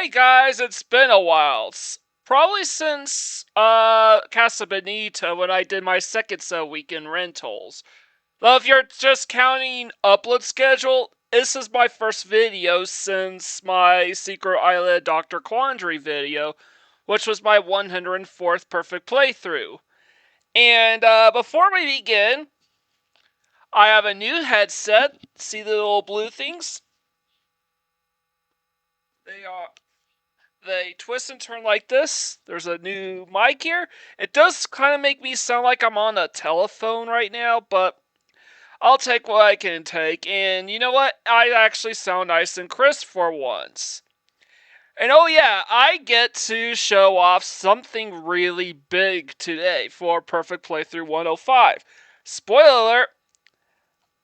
Hey guys, it's been a while. Probably since Casa Bonita when I did my second weekend rentals. Though if you're just counting upload schedule, this is my first video since my Secret Island Dr. Quandary video, which was my 104th perfect playthrough. And before we begin, I have a new headset. See the little blue things? They twist and turn like this. There's a new mic here. It does kind of make me sound like I'm on a telephone right now, but I'll take what I can take. And you know what? I actually sound nice and crisp for once. And oh yeah, I get to show off something really big today for Perfect Playthrough 105. Spoiler alert,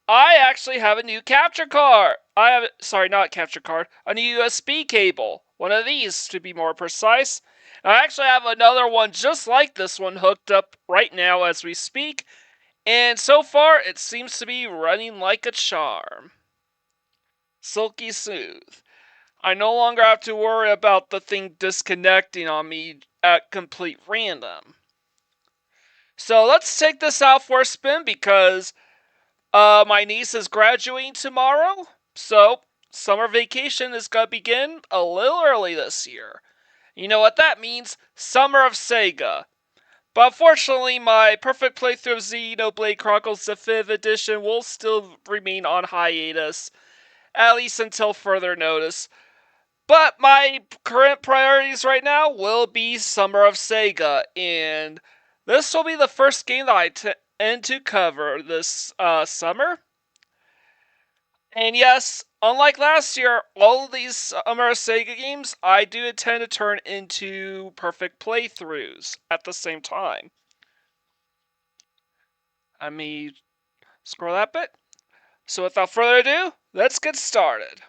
I actually have a new capture card. Not capture card, a new USB cable. One of these, to be more precise. I actually have another one just like this one hooked up right now as we speak. And so far, it seems to be running like a charm. Silky smooth. I no longer have to worry about the thing disconnecting on me at complete random. So let's take this out for a spin because my niece is graduating tomorrow. So summer vacation is going to begin a little early this year. You know what that means? Summer of Sega. But unfortunately, my perfect playthrough of Xenoblade Chronicles Definitive Edition will still remain on hiatus, at least until further notice. But my current priorities right now will be Summer of Sega, and this will be the first game that I intend to cover this summer. And yes, unlike last year, all of these Summer of Sega games, I do intend to turn into perfect playthroughs at the same time. Let me scroll that bit. So without further ado, let's get started.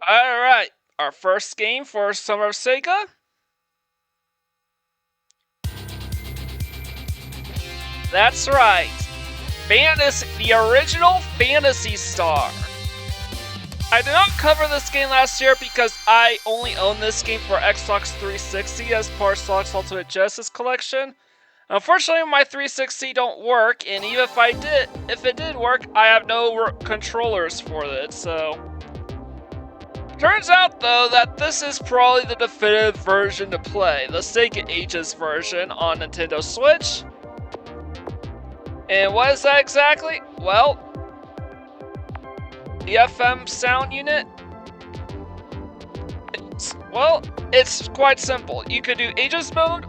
Alright, our first game for Summer of Sega. That's right, the original Phantasy Star. I did not cover this game last year because I only own this game for Xbox 360 as part of Sonic's Ultimate Genesis collection. Unfortunately, my 360 don't work, and even if it did work, I have no controllers for it, so... Turns out, though, that this is probably the definitive version to play, the Sega Ages version on Nintendo Switch. And what is that exactly? Well, the FM sound unit? It's quite simple. You could do Ages mode.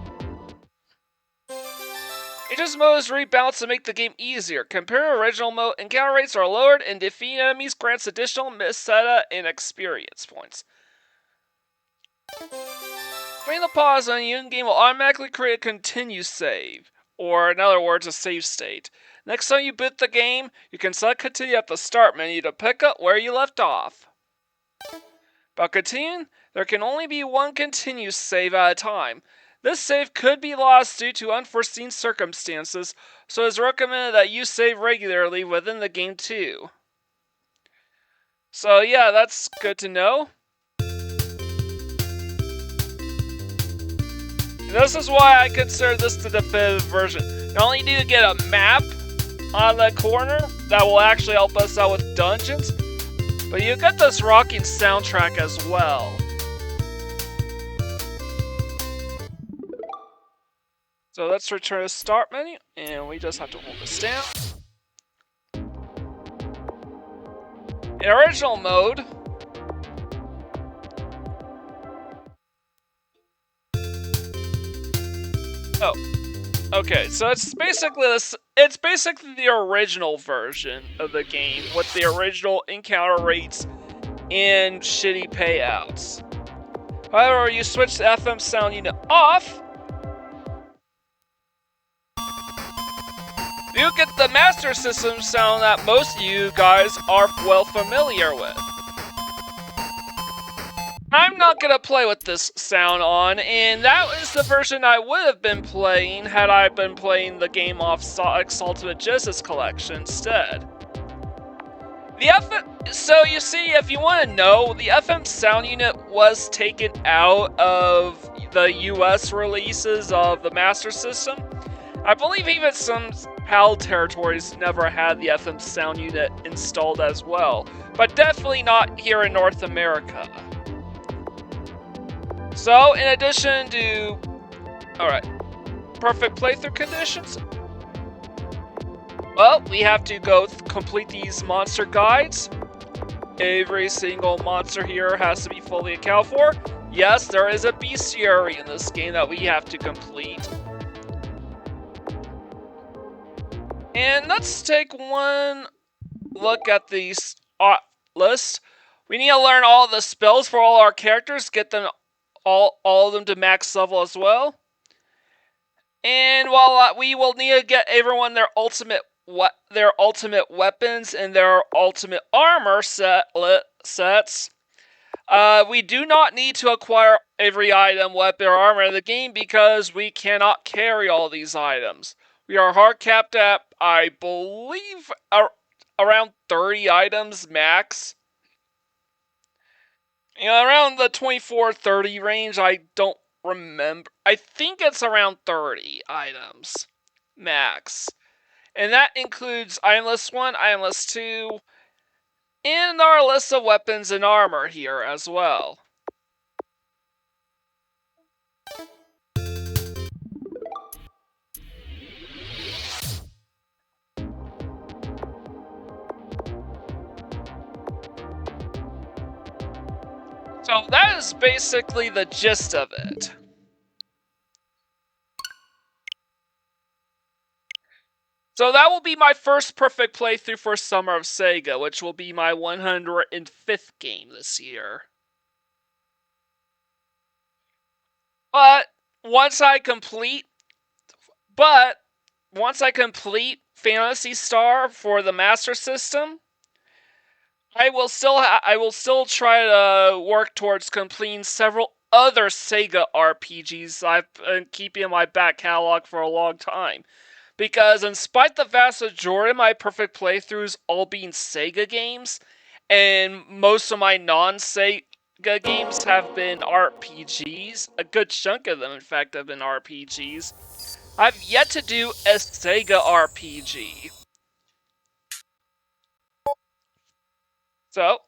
Ages mode is rebalanced to make the game easier. Compared to original mode, encounter rates are lowered and defeating enemies grants additional Meseta and experience points. Putting the pause on the in-game will automatically create a continue save, or in other words, a save state. Next time you boot the game, you can select continue at the start menu to pick up where you left off. About continuing, there can only be one continue save at a time. This save could be lost due to unforeseen circumstances, so it is recommended that you save regularly within the game too. So yeah, that's good to know. This is why I consider this the definitive version. Not only do you get a map on the corner that will actually help us out with dungeons, but you get this rocking soundtrack as well. So let's return to start menu, and we just have to hold this down. In original mode, okay, so it's basically the original version of the game with the original encounter rates and shitty payouts. However, you switch the FM sound unit off, you get the Master System sound that most of you guys are well familiar with. I'm not gonna play with this sound on, and that was the version I would have been playing had I been playing the game off Sonic's Ultimate Genesis Collection instead. So you see, if you want to know, the FM sound unit was taken out of the US releases of the Master System. I believe even some PAL territories never had the FM sound unit installed as well, but definitely not here in North America. So, in addition to... Alright, perfect playthrough conditions? Well, we have to go complete these monster guides. Every single monster here has to be fully accounted for. Yes, there is a bestiary in this game that we have to complete. And let's take one look at the list. We need to learn all the spells for all our characters, get them all of them to max level as well. And while we will need to get everyone their ultimate weapons and their ultimate armor sets, we do not need to acquire every item, weapon, or armor in the game because we cannot carry all these items. We are hard capped at, I believe, around 30 items max. You know, around the 24-30 range, I don't remember. I think it's around 30 items max. And that includes item list 1, item list 2, and our list of weapons and armor here as well. So that is basically the gist of it. So that will be my first perfect playthrough for Summer of Sega, which will be my 105th game this year. But once I complete Phantasy Star for the Master System, I will still try to work towards completing several other Sega RPGs I've been keeping in my back catalog for a long time. Because in spite the vast majority of my perfect playthroughs all being Sega games, and most of my non-Sega games have been RPGs, a good chunk of them in fact have been RPGs, I've yet to do a Sega RPG. So,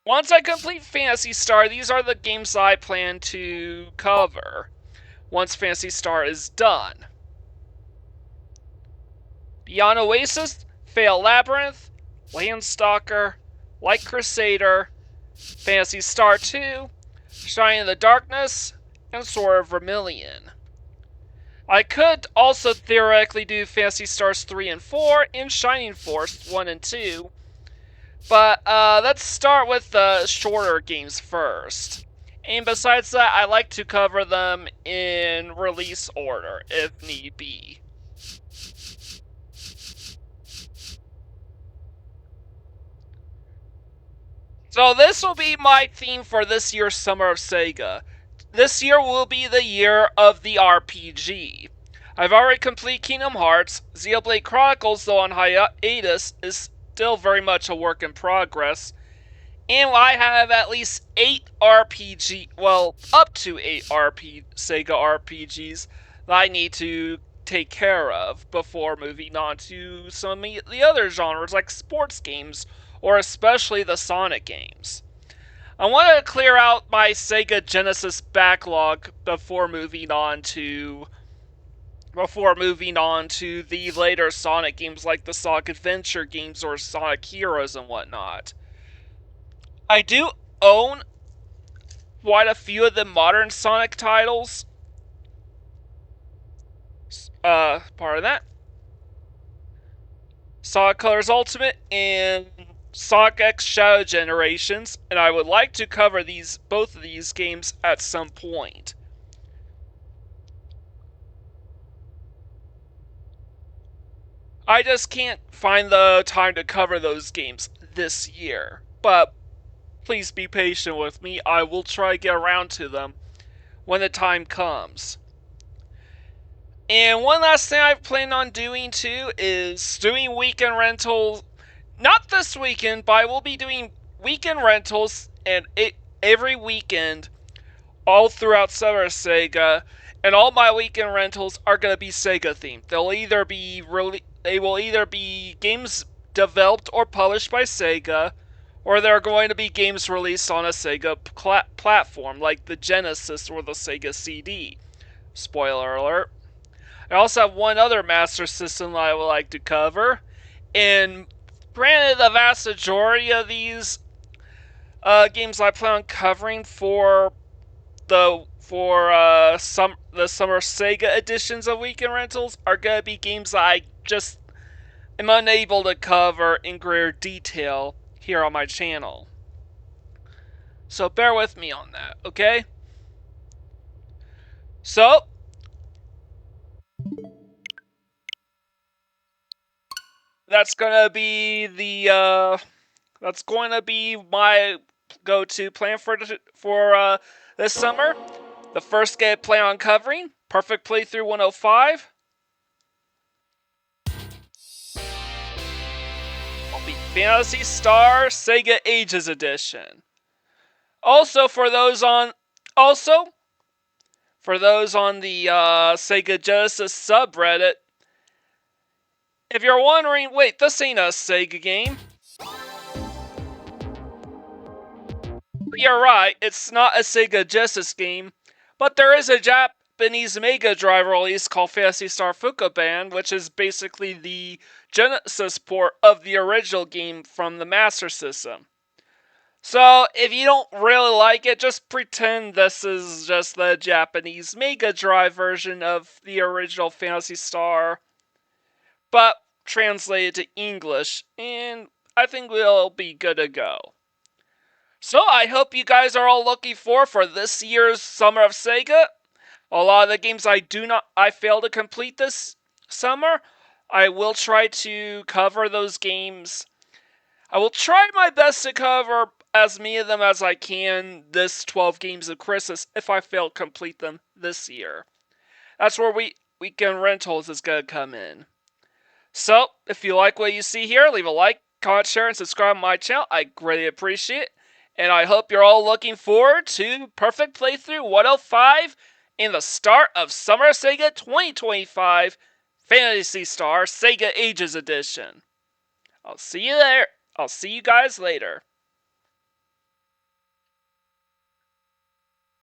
once I complete Phantasy Star, these are the games I plan to cover once Phantasy Star is done. Beyond Oasis, Fail Labyrinth, Landstalker, Like Crusader, Phantasy Star II, Shine in the Darkness, and Sword of Vermillion. I could also theoretically do Phantasy Stars 3 and 4 and Shining Force 1 and 2, but let's start with the shorter games first. And besides that, I like to cover them in release order, if need be. So this will be my theme for this year's Summer of Sega. This year will be the year of the RPG. I've already completed Kingdom Hearts. Xenoblade Chronicles, though on hiatus, is still very much a work in progress. And I have at least 8 up to 8 Sega RPGs that I need to take care of before moving on to some of the other genres like sports games, or especially the Sonic games. I want to clear out my Sega Genesis backlog before moving on to the later Sonic games like the Sonic Adventure games or Sonic Heroes and whatnot. I do own quite a few of the modern Sonic titles. Part of that. Sonic Colors Ultimate and Sonic X Shadow Generations, and I would like to cover both of these games at some point. I just can't find the time to cover those games this year, but please be patient with me. I will try to get around to them when the time comes. And one last thing I plan on doing too is doing weekend rentals. Not this weekend, but I will be doing weekend rentals and every weekend all throughout Summer of Sega, and all my weekend rentals are going to be Sega themed. They will either be games developed or published by Sega, or they're going to be games released on a Sega platform like the Genesis or the Sega CD. Spoiler alert. I also have one other Master System that I would like to cover, and granted, the vast majority of these games I plan on covering for the Summer Sega editions of weekend rentals are gonna be games that I just am unable to cover in greater detail here on my channel. So bear with me on that, okay? So that's gonna be my go-to plan for this summer. The first game I plan on covering, Perfect Playthrough 105. Will be Phantasy Star Sega Ages Edition. Also for those on the Sega Genesis subreddit, if you're wondering, wait, this ain't a Sega game. You're right, it's not a Sega Genesis game, but there is a Japanese Mega Drive release called Phantasy Star Fukaban, which is basically the Genesis port of the original game from the Master System. So, if you don't really like it, just pretend this is just the Japanese Mega Drive version of the original Phantasy Star, but translated to English, and I think we'll be good to go. So, I hope you guys are all looking for this year's Summer of Sega. A lot of the games I failed to complete this summer, I will try to cover those games. I will try my best to cover as many of them as I can this 12 games of Christmas if I fail to complete them this year. That's where weekend rentals is going to come in. So, if you like what you see here, leave a like, comment, share, and subscribe to my channel. I greatly appreciate it. And I hope you're all looking forward to Perfect Playthrough 105 and the start of Summer of Sega 2025 Phantasy Star Sega Ages Edition. I'll see you there. I'll see you guys later.